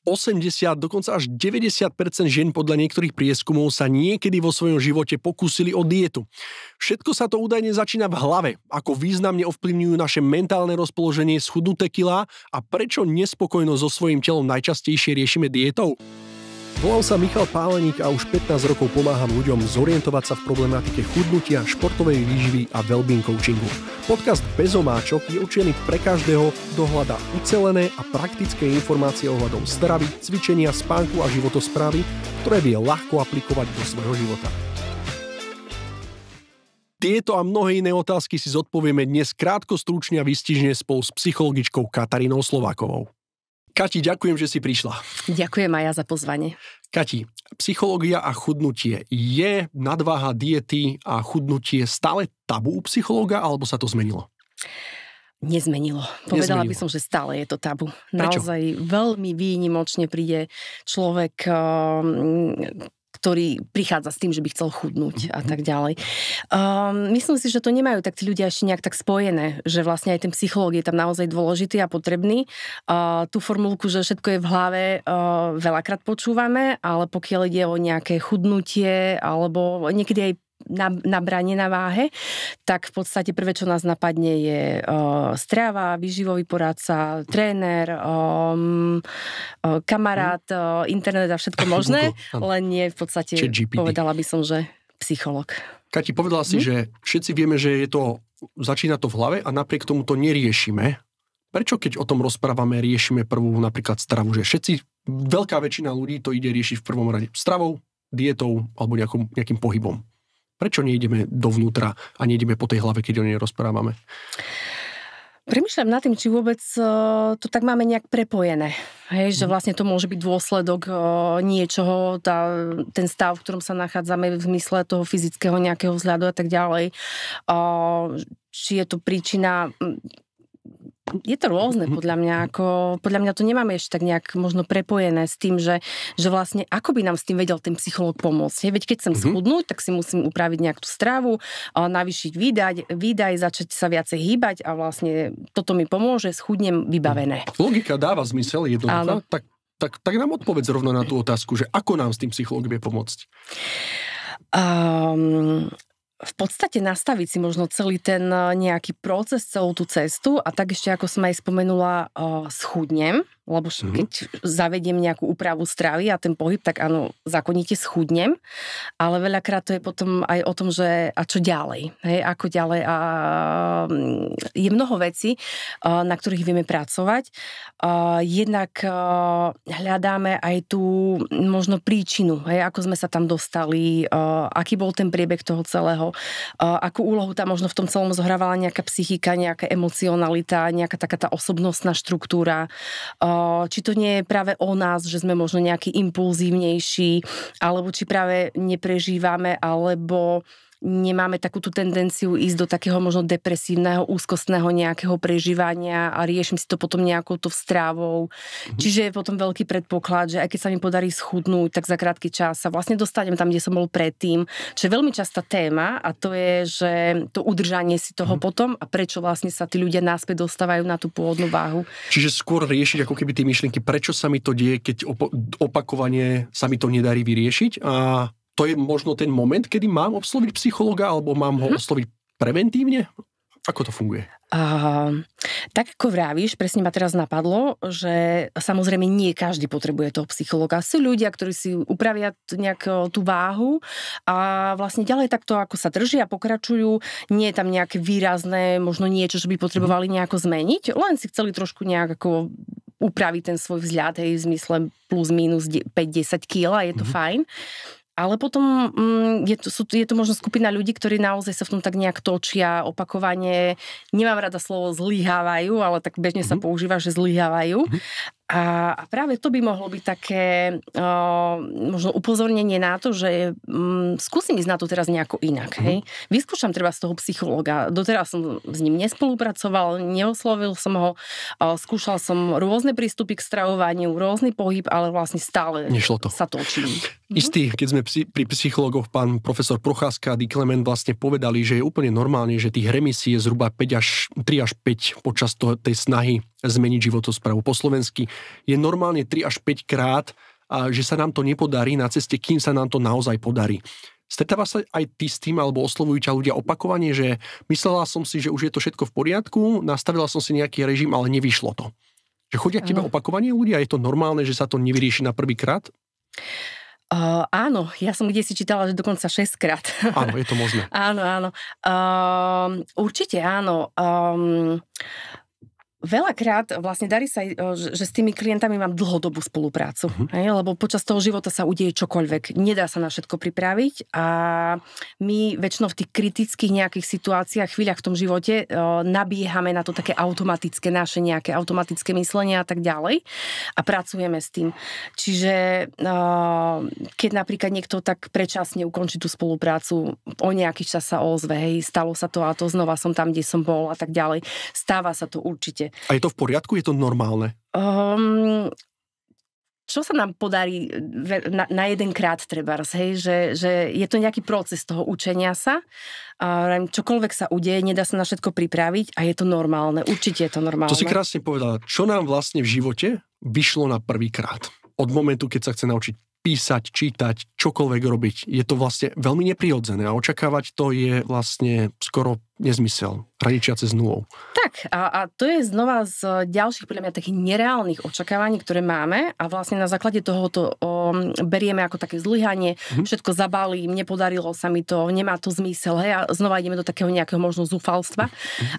80, dokonca až 90% žien podľa niektorých prieskumov sa niekedy vo svojom živote pokúsili o dietu. Všetko sa to údajne začína v hlave, ako významne ovplyvňujú naše mentálne rozpoloženie schudnuté kilá a prečo nespokojnosť so svojím telom najčastejšie riešime dietou. Volám sa Michal Páleník a už 15 rokov pomáham ľuďom zorientovať sa v problematike chudnutia, športovej výživy a wellbeing coachingu. Podcast Bez omáčok je určený pre každého, kto hľadá ucelené a praktické informácie ohľadom stravy, cvičenia, spánku a životosprávy, ktoré vie ľahko aplikovať do svojho života. Tieto a mnohé iné otázky si zodpovieme dnes krátko, stručne a výstižne spolu s psychologičkou Katarínou Slovákovou. Kati, ďakujem, že si prišla. Ďakujem aj ja za pozvanie. Kati, psychológia a chudnutie. Je nadváha, diety a chudnutie stále tabu u psychológa, alebo sa to zmenilo? Nezmenilo. Povedala by som, že stále je to tabu. Prečo? Naozaj veľmi výnimočne príde človek, ktorý prichádza s tým, že by chcel chudnúť a tak ďalej. Myslím si, že to nemajú tak tí ľudia ešte nejak tak spojené, že vlastne aj ten psychológ je tam naozaj dôležitý a potrebný. Tú formulku, že všetko je v hlave, veľakrát počúvame, ale pokiaľ ide o nejaké chudnutie alebo niekedy aj nabranie na váhe, tak v podstate prvé, čo nás napadne, je strava, výživový poradca, tréner, kamarát, internet a všetko možné, len nie v podstate, povedala by som, že psychológ. Kati, povedala si, že všetci vieme, že začína to v hlave a napriek tomu to neriešime. Prečo, keď o tom rozprávame, riešime prvú napríklad stravu? Že veľká väčšina ľudí to ide riešiť v prvom rade stravou, dietou alebo nejakým pohybom. Prečo nejdeme dovnútra a nejdeme po tej hlave, keď o nej rozprávame? Premýšľam nad tým, či vôbec to tak máme nejak prepojené. Hej, že vlastne to môže byť dôsledok niečoho, ten stav, v ktorom sa nachádzame v zmysle toho fyzického nejakého vzhľadu a tak ďalej. Či je to príčina... Je to rôzne podľa mňa, podľa mňa to nemáme ešte tak nejak možno prepojené s tým, že vlastne ako by nám s tým vedel ten psychológ pomôcť. Veď keď chcem schudnúť, tak si musím upraviť nejakú stravu, navýšiť výdaj, začať sa viacej hýbať a vlastne toto mi pomôže, schudnem, vybavené. Logika dáva zmysel jednoducho, tak nám odpovedz rovno na tú otázku, že ako nám s tým psychológ vie pomôcť? V podstate nastaviť si možno celý ten nejaký proces, celú tú cestu a tak ešte, ako som aj spomenula, schudnem, lebo keď zavediem nejakú úpravu stravy a ten pohyb, tak áno, zákonite schudnem, ale veľakrát to je potom aj o tom, že a čo ďalej, hej, ako ďalej a je mnoho vecí, na ktorých vieme pracovať. Jednak hľadáme aj tú možno príčinu, hej, ako sme sa tam dostali, aký bol ten priebeh toho celého, akú úlohu tam možno v tom celom zohrávala nejaká psychika, nejaká emocionalita, nejaká taká tá osobnostná štruktúra, či to nie je práve o nás, že sme možno nejaký impulzívnejší, alebo či práve neprežívame, alebo nemáme takú tú tendenciu ísť do takého možno depresívneho, úzkostného nejakého prežívania a riešim si to potom nejakou to stravou. Čiže je potom veľký predpoklad, že aj keď sa mi podarí schudnúť, tak za krátky čas sa vlastne dostanem tam, kde som bol predtým. Čo je veľmi častá téma a to je, že to udržanie si toho potom a prečo vlastne sa tí ľudia naspäť dostávajú na tú pôvodnú váhu. Čiže skôr riešiť ako keby tie myšlienky, prečo sa mi to deje, keď opakovane sa mi to nedarí vyriešiť a to je možno ten moment, kedy mám osloviť psychológa alebo mám ho osloviť preventívne? Ako to funguje? Tak ako vravíš, presne ma teraz napadlo, že samozrejme nie každý potrebuje toho psychológa. Sú ľudia, ktorí si upravia nejak tú váhu a vlastne ďalej takto, ako sa držia, pokračujú. Nie je tam nejaké výrazné, možno niečo, čo by potrebovali nejako zmeniť, len si chceli trošku nejak ako upraviť ten svoj vzhľad, v zmysle plus minus 5-10 kg, je to fajn. Ale potom je to možno skupina ľudí, ktorí naozaj sa v tom tak nejak točia, opakovane, nemám rada slovo zlyhávajú, ale tak bežne sa používa, že zlyhávajú. A práve to by mohlo byť také možno upozornenie na to, že skúsim ísť na to teraz nejako inak. Hej? Vyskúšam treba z toho psychológa. Doteraz som s ním nespolupracoval, neoslovil som ho, skúšal som rôzne prístupy k stravovaniu, rôzny pohyb, ale vlastne stále sa točím. Istý, keď sme pri psychológoch, pán profesor Procházka a Di Clement vlastne povedali, že je úplne normálne, že tých remisí je zhruba 3 až 5 počas tej snahy zmeniť životosprávu. Po slovensky je normálne 3 až 5 krát, že sa nám to nepodarí na ceste, kým sa nám to naozaj podarí. Stretáva sa aj ty s tým, alebo oslovujú ťa ľudia opakovane, že myslela som si, že už je to všetko v poriadku, nastavila som si nejaký režim, ale nevyšlo to. Že chodia k tebe opakovane ľudia? Je to normálne, že sa to nevyrieši na prvý krát? Áno, ja som kdesi čítala, že dokonca 6 krát. Áno, je to možné. Áno. Určite áno. Veľakrát vlastne darí sa, že s tými klientami mám dlhodobú spoluprácu, lebo počas toho života sa udeje čokoľvek. Nedá sa na všetko pripraviť a my väčšinou v tých kritických nejakých situáciách, chvíľach v tom živote nabiehame na to také automatické naše nejaké automatické myslenie a tak ďalej a pracujeme s tým. Čiže keď napríklad niekto tak predčasne ukončí tú spoluprácu, o nejaký čas sa ozve, hej, stalo sa to a to, znova som tam, kde som bol a tak ďalej. Stáva sa to určite. A je to v poriadku? Je to normálne? Čo sa nám podarí na jeden krát trebárs, hej? Že je to nejaký proces toho učenia sa. Čokoľvek sa udeje, nedá sa na všetko pripraviť a je to normálne. Určite je to normálne. To si krásne povedala. Čo nám vlastne v živote vyšlo na prvý krát? Od momentu, keď sa chce naučiť písať, čítať, čokoľvek robiť. Je to vlastne veľmi neprirodzené a očakávať to je vlastne skoro nezmysel, hraničiace s nulou. Tak, a to je znova z ďalších, podľa mňa, takých nereálnych očakávaní, ktoré máme a vlastne na základe tohoto berieme ako také zlyhanie, všetko zabalím, nepodarilo sa mi to, nemá to zmysel, hej, a znova ideme do takého nejakého možno zúfalstva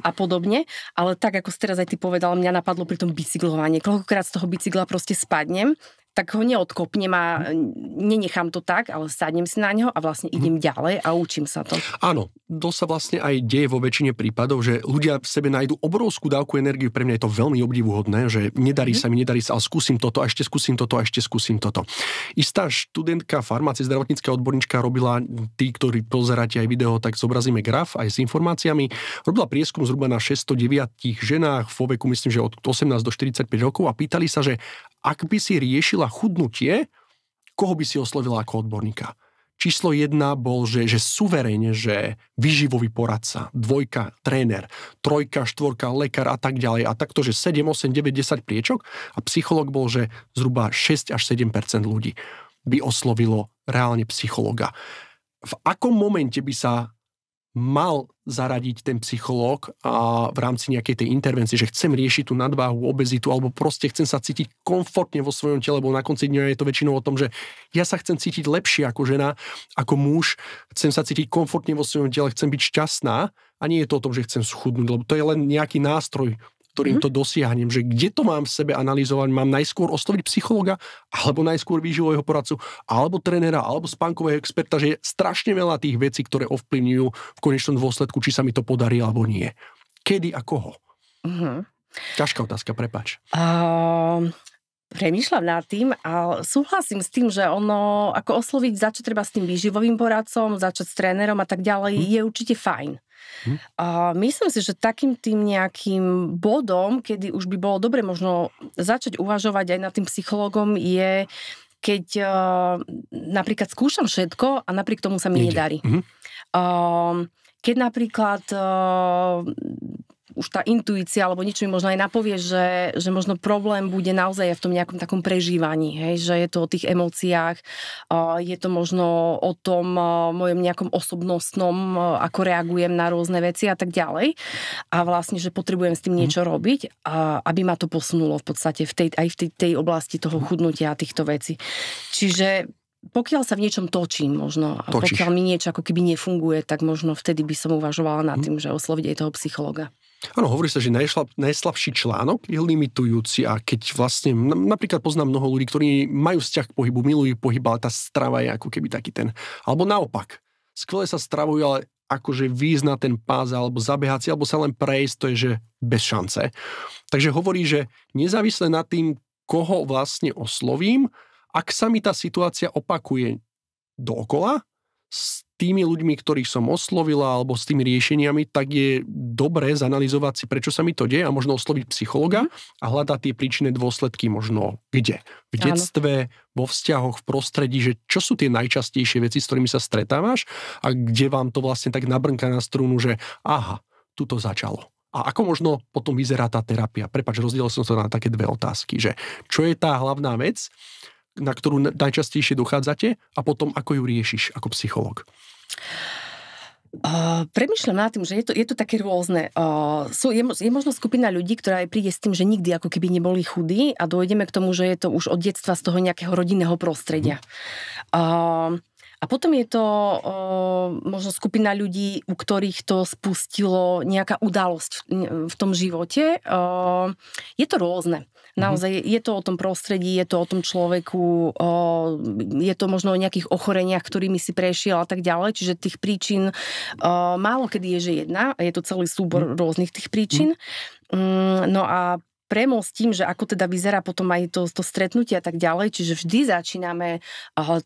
a podobne, ale tak, ako si teraz aj ty povedal, mňa napadlo pri tom bicyklovaní. Koľkokrát z toho bicykla proste spadnem, tak ho neodkopnem a nenechám to tak, ale sadnem si na neho a vlastne idem ďalej a učím sa to. Áno, to sa vlastne aj deje vo väčšine prípadov, že ľudia v sebe nájdu obrovskú dávku energie, pre mňa je to veľmi obdivuhodné, že nedarí sa, ale skúsim toto a ešte skúsim toto a ešte skúsim toto. Istá študentka farmácie, zdravotnícka odborníčka robila, tí, ktorí pozeráte aj video, tak zobrazíme graf aj s informáciami, robila prieskum zhruba na 609 ženách vo veku, myslím, že od 18 do 45 rokov a pýtali sa, že ak by si riešila chudnutie, koho by si oslovila ako odborníka? Číslo 1 bol, že suverénne, že výživový poradca, 2 tréner, 3, 4 lekár a tak ďalej. A takto, že 7, 8, 9, 10 priečok. A psychológ bol, že zhruba 6 až 7% ľudí by oslovilo reálne psychologa. V akom momente by sa mal zaradiť ten psychológ v rámci nejakej tej intervencie, že chcem riešiť tú nadváhu, obezitu, alebo proste chcem sa cítiť komfortne vo svojom tele, lebo na konci dňa je to väčšinou o tom, že ja sa chcem cítiť lepšie ako žena, ako muž, chcem sa cítiť komfortne vo svojom tele, chcem byť šťastná a nie je to o tom, že chcem schudnúť, lebo to je len nejaký nástroj, ktorým to dosiahnem, že kde to mám v sebe analyzovať, mám najskôr osloviť psychologa, alebo najskôr výživového poradcu, alebo trénera, alebo spánkového experta, že je strašne veľa tých vecí, ktoré ovplyvňujú v konečnom dôsledku, či sa mi to podarí, alebo nie. Kedy a koho? Ťažká otázka, prepáč. Premýšľam nad tým a súhlasím s tým, že ono, ako osloviť, začať treba s tým výživovým poradcom, začať s trénerom a tak ďalej, je určite fajn. Myslím si, že takým tým nejakým bodom, kedy už by bolo dobre možno začať uvažovať aj nad tým psychológom, je keď napríklad skúšam všetko a napriek tomu sa mi nedarí. Keď napríklad už tá intuícia alebo niečo mi možno aj napovie, že možno problém bude naozaj v tom nejakom takom prežívaní, hej? Že je to o tých emóciách, je to možno o tom mojom nejakom osobnostnom, ako reagujem na rôzne veci a tak ďalej. A vlastne, že potrebujem s tým niečo robiť, aby ma to posunulo v podstate aj v tej oblasti toho chudnutia a týchto vecí. Čiže pokiaľ sa v niečom točím možno, a pokiaľ mi niečo ako keby nefunguje, tak možno vtedy by som uvažovala nad tým, že osloviť aj toho psychologa. Áno, hovorí sa, že najslabší článok je limitujúci a keď vlastne, napríklad poznám mnoho ľudí, ktorí majú vzťah k pohybu, milujú pohyb, ale tá strava je ako keby taký ten, alebo naopak, skvele sa stravujú, ale akože výjsť na ten pás, alebo zabehať si, alebo sa len prejsť, to je, že bez šance. Takže hovorí, že nezávisle nad tým, koho vlastne oslovím, ak sa mi tá situácia opakuje dookola, s tými ľuďmi, ktorých som oslovila, alebo s tými riešeniami, tak je dobré zanalizovať si, prečo sa mi to deje a možno osloviť psychologa a hľadať tie príčinné dôsledky možno kde. V detstve, vo vzťahoch, v prostredí, že čo sú tie najčastejšie veci, s ktorými sa stretávaš a kde vám to vlastne tak nabrnká na strunu, že aha, tu to začalo. A ako možno potom vyzerá tá terapia? Prepáč, rozdielal som to na také dve otázky, že čo je tá hlavná vec, na ktorú najčastejšie dochádzate a potom ako ju riešiš ako psychológ? Premýšľam nad tým, že je to také rôzne. Je možno skupina ľudí, ktorá aj príde s tým, že nikdy ako keby neboli chudí a dojdeme k tomu, že je to už od detstva z toho nejakého rodinného prostredia. A potom je to možno skupina ľudí, u ktorých to spustilo nejaká udalosť v tom živote. Je to rôzne. Naozaj je to o tom prostredí, je to o tom človeku, je to možno o nejakých ochoreniach, ktorými si prešiel a tak ďalej. Čiže tých príčin málo kedy je, že jedna. Je to celý súbor rôznych tých príčin. No a premostím, že ako teda vyzerá potom aj to stretnutie a tak ďalej. Čiže vždy začíname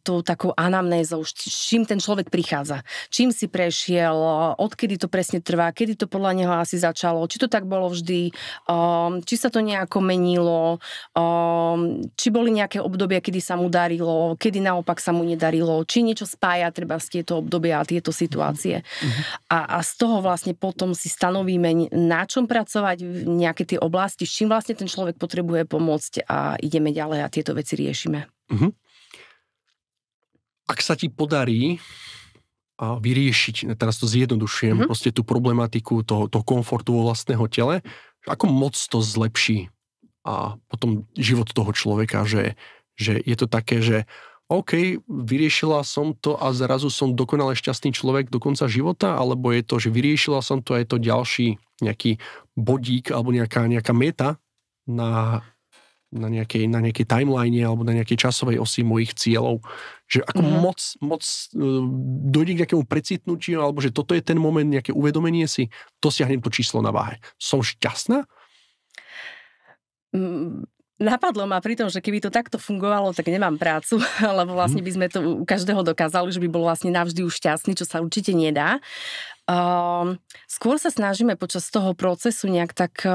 tou takou anamnézou, s čím ten človek prichádza. Čím si prešiel, odkedy to presne trvá, kedy to podľa neho asi začalo, či to tak bolo vždy, či sa to nejako menilo, či boli nejaké obdobia, kedy sa mu darilo, kedy naopak sa mu nedarilo, či niečo spája treba z tieto obdobia a tieto situácie. A z toho vlastne potom si stanovíme, na čom pracovať v nejaké tie oblasti, s čím vlastne ten človek potrebuje pomôcť a ideme ďalej a tieto veci riešime. Ak sa ti podarí vyriešiť, teraz to zjednodušujem, proste tú problematiku toho komfortu vo vlastného tele, ako moc to zlepší a potom život toho človeka, že je to také, že OK, vyriešila som to a zrazu som dokonale šťastný človek do konca života, alebo je to, že vyriešila som to a je to ďalší nejaký bodík alebo nejaká meta na nejakej timeline alebo na nejakej časovej osi mojich cieľov. Že ako moc dojde k nejakému precitnutiu, alebo že toto je ten moment, nejaké uvedomenie si, dosiahnem to číslo na váhe. Som šťastná? Napadlo ma pri tom, že keby to takto fungovalo, tak nemám prácu, lebo vlastne by sme to u každého dokázali, že by bol vlastne navždy už šťastný, čo sa určite nedá. Skôr sa snažíme počas toho procesu nejak tak,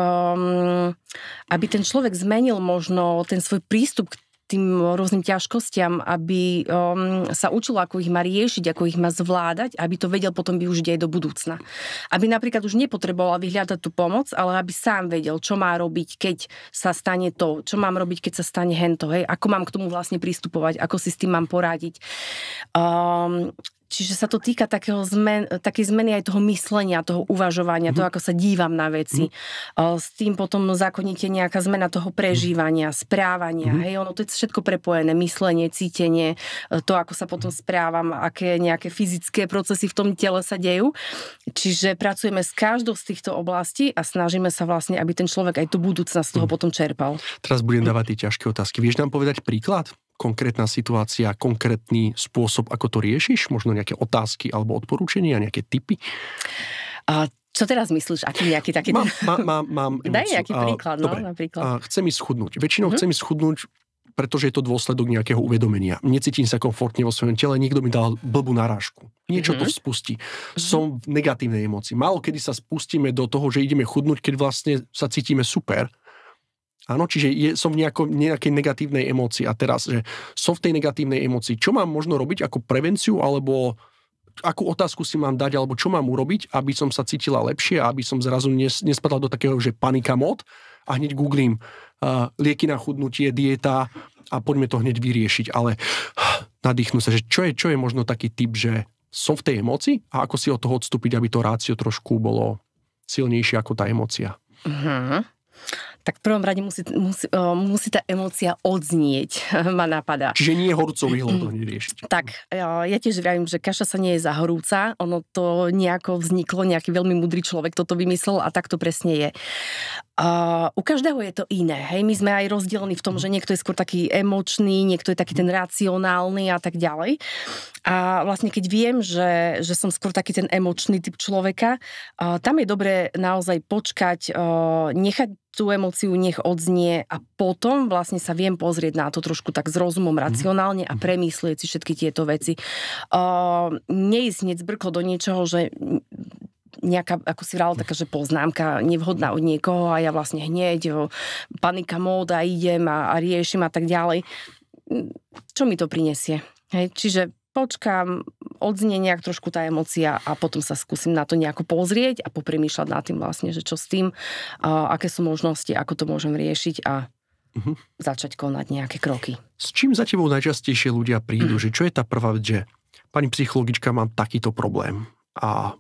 aby ten človek zmenil možno ten svoj prístup k tým rôznym ťažkostiam, aby sa učil, ako ich má riešiť, ako ich má zvládať, aby to vedel potom využiť aj do budúcna. Aby napríklad už nepotreboval vyhľadať tú pomoc, ale aby sám vedel, čo má robiť, keď sa stane to, čo mám robiť, keď sa stane hento, hej, ako mám k tomu vlastne pristupovať, ako si s tým mám poradiť. Čiže sa to týka takej zmeny aj toho myslenia, toho uvažovania, toho, ako sa dívam na veci. S tým potom zákonite nejaká zmena toho prežívania, správania. Hej, ono to je všetko prepojené. Myslenie, cítenie, to, ako sa potom správam, aké nejaké fyzické procesy v tom tele sa dejú. Čiže pracujeme s každou z týchto oblastí a snažíme sa vlastne, aby ten človek aj do budúcna z toho potom čerpal. Teraz budem dávať tie ťažké otázky. Vieš nám povedať príklad? Konkrétna situácia, konkrétny spôsob, ako to riešiš? Možno nejaké otázky alebo odporúčania, nejaké tipy? Čo teraz myslíš? Aký nejaký taký... Mám emóciu. Daj nejaký príklad, dobre. Napríklad. Chcem ísť schudnúť. Väčšinou chcem ísť schudnúť, pretože je to dôsledok nejakého uvedomenia. Necítim sa komfortne vo svojom tele, niekto mi dal blbú narážku. Niečo to spustí. Som v negatívnej emócii. Málo kedy sa spustíme do toho, že ideme chudnúť, keď vlastne sa cítime super. Áno, čiže som v nejakej negatívnej emócii a teraz, že som v tej negatívnej emócii. Čo mám možno robiť ako prevenciu, alebo akú otázku si mám dať, alebo čo mám urobiť, aby som sa cítila lepšie a aby som zrazu nespadla do takého, že panika mód a hneď googlím lieky na chudnutie, dieta a poďme to hneď vyriešiť. Ale nadýchnú sa, že čo je možno taký typ, že som v tej emócii a ako si od toho odstúpiť, aby to rácio trošku bolo silnejšie ako tá emócia. Tak v prvom rade musí tá emócia odznieť, ma napadá. Čiže nie je horúcou výhľou to neriešiť. Tak, ja tiež vravím, že kaša sa nie je za horúca, ono to nejako vzniklo, nejaký veľmi múdry človek toto vymyslel a tak to presne je. U každého je to iné, hej, my sme aj rozdielni v tom, že niekto je skôr taký emočný, niekto je taký ten racionálny a tak ďalej. A vlastne keď viem, že som skôr taký ten emočný typ človeka, tam je dobré naozaj počkať, nechať tú emóciu nech odznie a potom vlastne sa viem pozrieť na to trošku tak s rozumom, racionálne a premyslieť si všetky tieto veci. Neísť hneď zbrklo do niečoho, že nejaká, ako si vrala, taká, že poznámka nevhodná od niekoho a ja vlastne hneď panika móda idem a riešim a tak ďalej. Čo mi to prinesie? Hej? Čiže počkám, odznie nejak trošku tá emócia a potom sa skúsim na to nejako pozrieť a popremýšľať nad tým vlastne, že čo s tým, aké sú možnosti, ako to môžem riešiť a začať konať nejaké kroky. S čím za tebou najčastejšie ľudia prídu? Že čo je tá prvá vec, že pani psychologička, mám takýto problém? A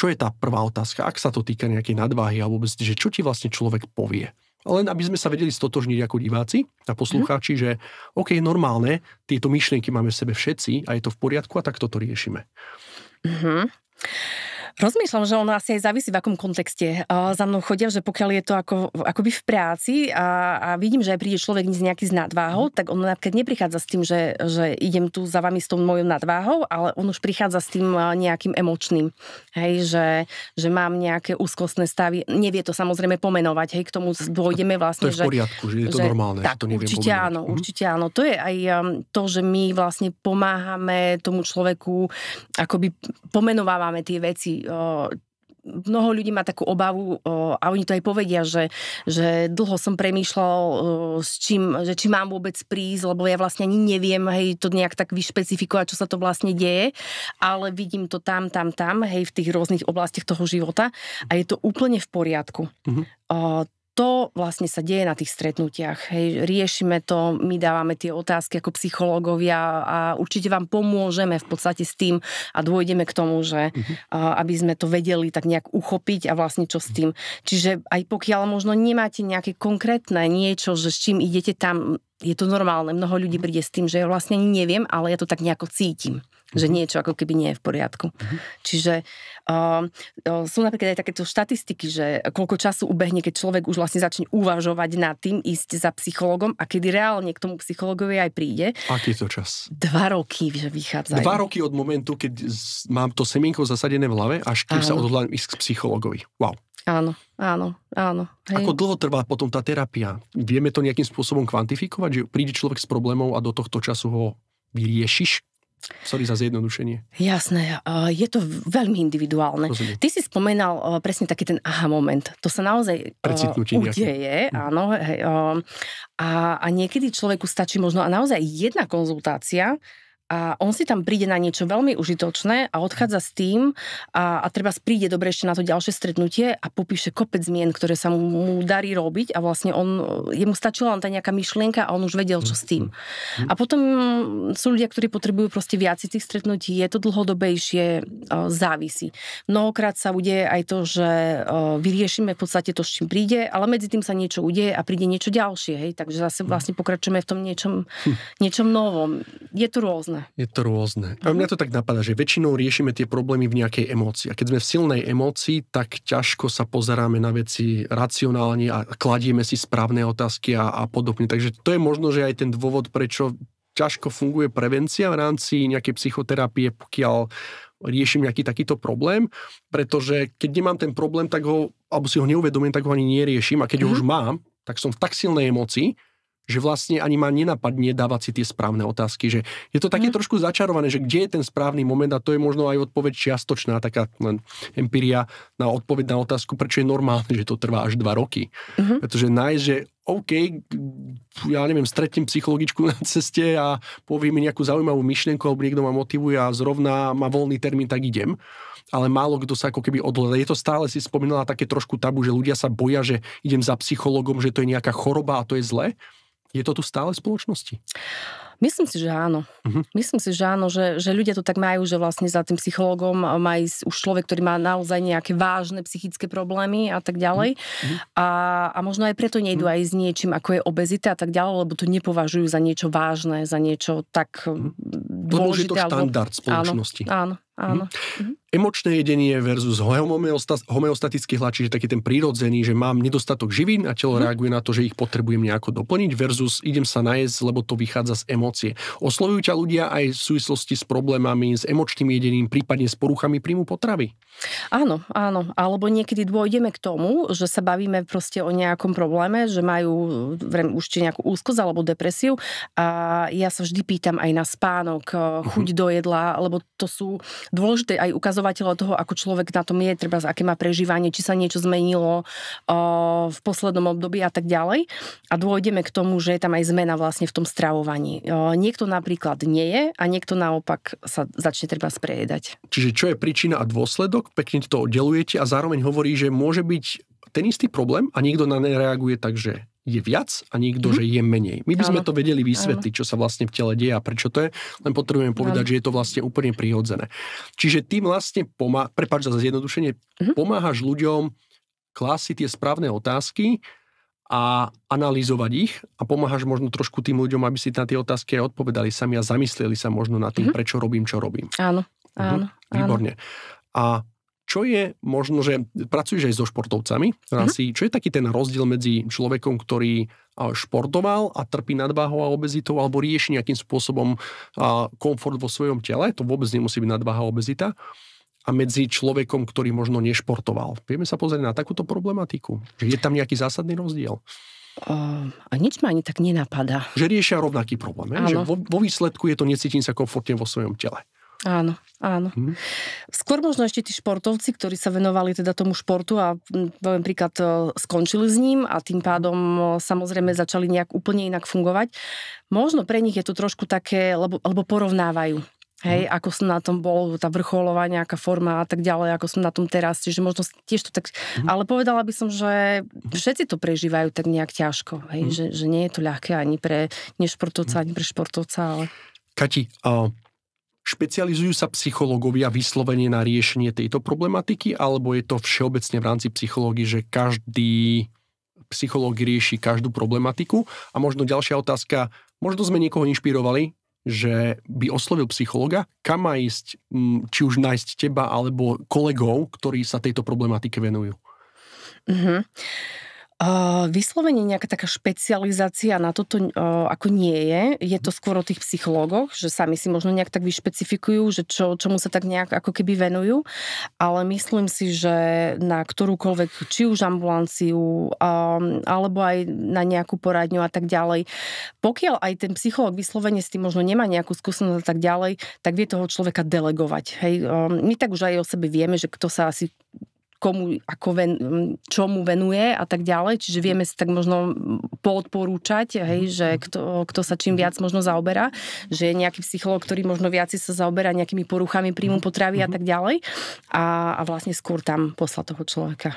čo je tá prvá otázka? Ak sa to týka nejakej nadváhy alebo vôbec, že čo ti vlastne človek povie? Len aby sme sa vedeli stotožniť ako diváci a poslucháči, že OK, normálne, tieto myšlienky máme v sebe všetci a je to v poriadku a tak toto riešime. Rozmýšľam, že ono asi aj závisí v akom kontexte za mnou chodia, že pokiaľ je to akoby v práci a vidím, že aj príde človek nejaký s nadváhou, tak on napríklad neprichádza s tým, že idem tu za vami s tou mojou nadváhou, ale on už prichádza s tým nejakým emočným. Hej, že mám nejaké úzkostné stavy. Nevie to samozrejme pomenovať, hej, k tomu dôjdeme vlastne. To je v poriadku, že je to normálne. Tak, že to neviem určite pomenovať. áno, určite áno. To je aj to, že my vlastne pomáhame tomu človeku, akoby pomenovávame tie veci. Mnoho ľudí má takú obavu a oni to aj povedia, že dlho som premýšľal že či mám vôbec prísť, lebo ja vlastne ani neviem, hej, to nejak tak vyšpecifikovať, čo sa to vlastne deje, ale vidím to tam, hej, v tých rôznych oblastiach toho života a je to úplne v poriadku. To vlastne sa deje na tých stretnutiach. Hej, riešime to, my dávame tie otázky ako psychológovia a určite vám pomôžeme v podstate s tým a dôjdeme k tomu, že aby sme to vedeli tak nejak uchopiť a vlastne čo s tým. Čiže aj pokiaľ možno nemáte nejaké konkrétne niečo, že s čím idete tam, je to normálne. Mnoho ľudí príde s tým, že ja vlastne ani neviem, ale ja to tak nejako cítim. Že niečo ako keby nie je v poriadku. Čiže sú napríklad aj takéto štatistiky, že koľko času ubehne, keď človek už vlastne začne uvažovať nad tým, ísť za psychologom a kedy reálne k tomu psychologovi aj príde. Aký je to čas? 2 roky, že vychádzajú. 2 roky od momentu, keď mám to semienko zasadené v hlave, až kým sa odhodlám ísť k psychologovi. Wow. Áno. Hej. Ako dlho trvá potom tá terapia? Vieme to nejakým spôsobom kvantifikovať, že príde človek s problémom a do tohto času ho vyriešiš? Sorry za zjednodušenie. Jasné, je to veľmi individuálne. Rozumiem. Ty si spomenal presne taký ten aha moment. To sa naozaj udeje, áno. Hej, a niekedy človeku stačí možno a naozaj jedna konzultácia a on si tam príde na niečo veľmi užitočné a odchádza s tým a treba príde dobre ešte na to ďalšie stretnutie a popíše kopec zmien, ktoré sa mu darí robiť a vlastne jemu stačila len tá nejaká myšlienka a on už vedel, čo s tým. A potom sú ľudia, ktorí potrebujú proste viac tých stretnutí, je to dlhodobejšie, závisí. Mnohokrát sa udeje aj to, že vyriešime v podstate to, s čím príde, ale medzi tým sa niečo udeje a príde niečo ďalšie, hej, takže zase vlastne pokračujeme v tom niečom novom. Je to rôzne. Je to rôzne. A mňa to tak napadá, že väčšinou riešime tie problémy v nejakej emócii. A keď sme v silnej emócii, tak ťažko sa pozeráme na veci racionálne a kladieme si správne otázky a podobne. Takže to je možno, že aj ten dôvod, prečo ťažko funguje prevencia v rámci nejakej psychoterapie, pokiaľ riešim nejaký takýto problém, pretože keď nemám ten problém, tak alebo si ho neuvedomím, tak ho ani neriešim. A keď ho už mám, tak som v tak silnej emócii, že vlastne ani ma nenapadne dávať si tie správne otázky, že je to také trošku začarované, že kde je ten správny moment a to je možno aj odpoveď čiastočná, taká len empiria na odpoveď na otázku, prečo je normálne, že to trvá až 2 roky. Pretože nájsť, že OK, ja neviem, stretnem psychologičku na ceste a povie mi nejakú zaujímavú myšlienku alebo niekto ma motivuje a zrovna má voľný termín, tak idem. Ale málo kto sa ako keby odhľadá. Je to stále, si spomínala, také trošku tabu, že ľudia sa boja, že idem za psychologom, že to je nejaká choroba a to je zle. Je to tu stále v spoločnosti? Myslím si, že áno. Myslím si, že áno, že ľudia to tak majú, že vlastne za tým psychologom má ísť už človek, ktorý má naozaj nejaké vážne psychické problémy a tak ďalej. A možno aj preto nejdu aj s niečím, ako je obezita a tak ďalej, lebo to nepovažujú za niečo vážne, za niečo tak dôležité. Lebo je to štandard spoločnosti. Áno. Emočné jedenie versus homeostatický hlad, čiže taký ten prírodzený, že mám nedostatok živín a telo reaguje na to, že ich potrebujem nejako doplniť versus idem sa najesť, lebo to vychádza z emócie. Oslovujú ťa ľudia aj v súvislosti s problémami, s emočným jedením, prípadne s poruchami príjmu potravy? Áno. Alebo niekedy dôjdeme k tomu, že sa bavíme proste o nejakom probléme, že majú už nejakú úzkosť alebo depresiu a ja sa vždy pýtam aj na spánok, chuť do jedla, lebo to sú dôležité aj ukazovateľ toho, ako človek na tom je, treba aké má prežívanie, či sa niečo zmenilo v poslednom období a tak ďalej. A dôjdeme k tomu, že je tam aj zmena vlastne v tom stravovaní. Niekto napríklad nie je a niekto naopak sa začne treba sprejedať. Čiže čo je príčina a dôsledok, pekne to oddelujete a zároveň hovorí, že môže byť ten istý problém a niekto na ne reaguje tak, že je viac a niekto, že je menej. My by sme to vedeli vysvetliť, čo sa vlastne v tele deje a prečo to je, len potrebujeme povedať, že je to vlastne úplne prirodzené. Čiže ty vlastne prepáč za zjednodušenie, pomáhaš ľuďom klásť si tie správne otázky a analyzovať ich a pomáhaš možno trošku tým ľuďom, aby si na tie otázky aj odpovedali sami a zamysleli sa možno nad tým, prečo robím, čo robím. Áno. Výborne. A čo je možno, že pracuješ aj so športovcami, čo je taký ten rozdiel medzi človekom, ktorý športoval a trpí nadváhou a obezitou alebo rieši nejakým spôsobom komfort vo svojom tele, to vôbec nemusí byť nadváha a obezita, a medzi človekom, ktorý možno nešportoval. Vieme sa pozrieť na takúto problematiku? Je tam nejaký zásadný rozdiel? A nič ma ani tak nenapadá. Že riešia rovnaký problém, že vo výsledku je to necítim sa komfortne vo svojom tele. Áno. Skôr možno ešte tí športovci, ktorí sa venovali teda tomu športu a poviem príklad, skončili s ním a tým pádom samozrejme začali nejak úplne inak fungovať. Možno pre nich je to trošku také, lebo porovnávajú. Hej, ako som na tom bol, tá vrcholová nejaká forma a tak ďalej, ako som na tom teraz, čiže možno tiež to tak, ale povedala by som, že všetci to prežívajú tak nejak ťažko, hej, že nie je to ľahké ani pre nešportovca, ani pre športovca, ale... Kati, špecializujú sa psychológovia vyslovene na riešenie tejto problematiky, alebo je to všeobecne v rámci psychológie, že každý psychológ rieši každú problematiku? A možno ďalšia otázka, možno sme niekoho inšpirovali, že by oslovil psychologa, kam má ísť, či už nájsť teba, alebo kolegov, ktorí sa tejto problematike venujú? Vyslovene nejaká taká špecializácia na toto ako nie je. Je to skôr o tých psychológoch, že sami si možno nejak tak vyšpecifikujú, že čomu sa tak nejak ako keby venujú. Ale myslím si, že na ktorúkoľvek, či už ambulanciu, alebo aj na nejakú poradňu a tak ďalej. Pokiaľ aj ten psychológ vyslovene s tým možno nemá nejakú skúsenosť a tak ďalej, tak vie toho človeka delegovať. Hej. My tak už aj o sebe vieme, že kto sa asi komu, čomu venuje a tak ďalej. Čiže vieme si tak možno poodporúčať, hej, že kto sa čím viac možno zaoberá, že je nejaký psychológ, ktorý možno viac sa zaoberá nejakými poruchami príjmu potravy a tak ďalej. A vlastne skôr tam poslať toho človeka.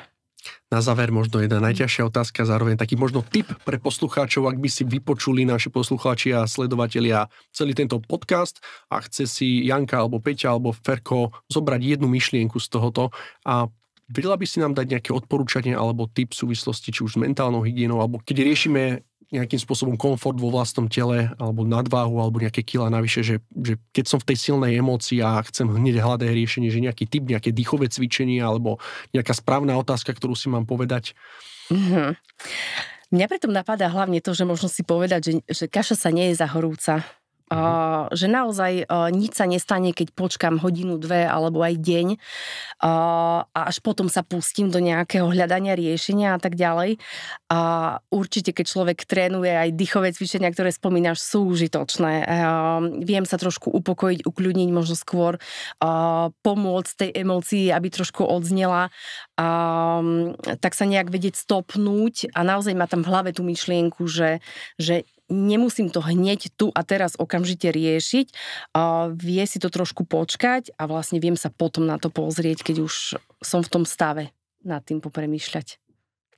Na záver možno jedna najťažšia otázka, zároveň taký možno tip pre poslucháčov, ak by si vypočuli naši poslucháči a sledovatelia celý tento podcast a chce si Janka alebo Peťa alebo Ferko zobrať jednu myšlienku z tohoto a vedela by si nám dať nejaké odporúčanie alebo tip v súvislosti či už s mentálnou hygienou, alebo keď riešime nejakým spôsobom komfort vo vlastnom tele alebo nadváhu alebo nejaké kilá navyše, že keď som v tej silnej emócii a chcem hneď hľadať riešenie, že nejaký tip, nejaké dýchové cvičenie alebo nejaká správna otázka, ktorú si mám povedať. Mňa preto napadá hlavne to, že možno si povedať, že kaša sa nie je za horúca. Že naozaj nič sa nestane, keď počkám hodinu, dve alebo aj deň a až potom sa pustím do nejakého hľadania riešenia a tak ďalej. A určite, keď človek trénuje, aj dýchové cvičenia, ktoré spomínaš, sú užitočné. Viem sa trošku upokojiť, ukľudniť, možno skôr pomôcť tej emócii, aby trošku odznela, tak sa nejak vedieť stopnúť a naozaj má tam v hlave tú myšlienku, že nemusím to hneď tu a teraz okamžite riešiť. Vie si to trošku počkať a vlastne viem sa potom na to pozrieť, keď už som v tom stave nad tým popremýšľať.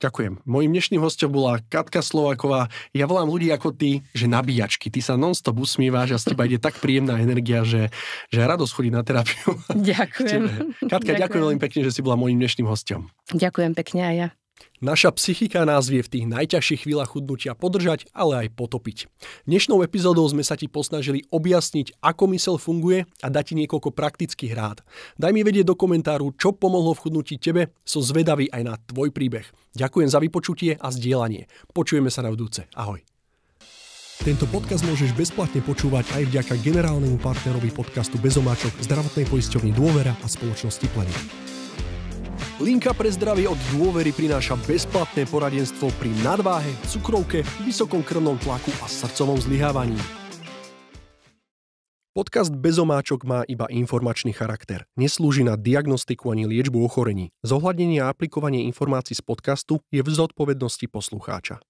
Ďakujem. Mojím dnešným hosťom bola Katka Slováková. Ja volám ľudí ako ty, že nabíjačky. Ty sa non-stop usmievaš a z teba ide tak príjemná energia, že radosť chodiť na terapiu. Ďakujem. Katka, ďakujem veľmi pekne, že si bola mojím dnešným hosťom. Ďakujem pekne aj ja. Naša psychika nás vie v tých najťažších chvíľach chudnutia podržať, ale aj potopiť. Dnešnou epizódou sme sa ti posnažili objasniť, ako myseľ funguje a dať ti niekoľko praktických rád. Daj mi vedieť do komentáru, čo pomohlo v chudnutí tebe, som zvedavý aj na tvoj príbeh. Ďakujem za vypočutie a zdieľanie. Počujeme sa na budúce. Ahoj. Tento podcast môžeš bezplatne počúvať aj vďaka generálnemu partnerovi podcastu Bezomáčok, zdravotnej poisťovni Dôvera a spoločnosti Planet. Linka pre zdravie od Dôvery prináša bezplatné poradenstvo pri nadváhe, cukrovke, vysokom krvnom tlaku a srdcovom zlyhávaní. Podcast bez omáčok má iba informačný charakter. Neslúži na diagnostiku ani liečbu ochorení. Zohľadnenie a aplikovanie informácií z podcastu je v zodpovednosti poslucháča.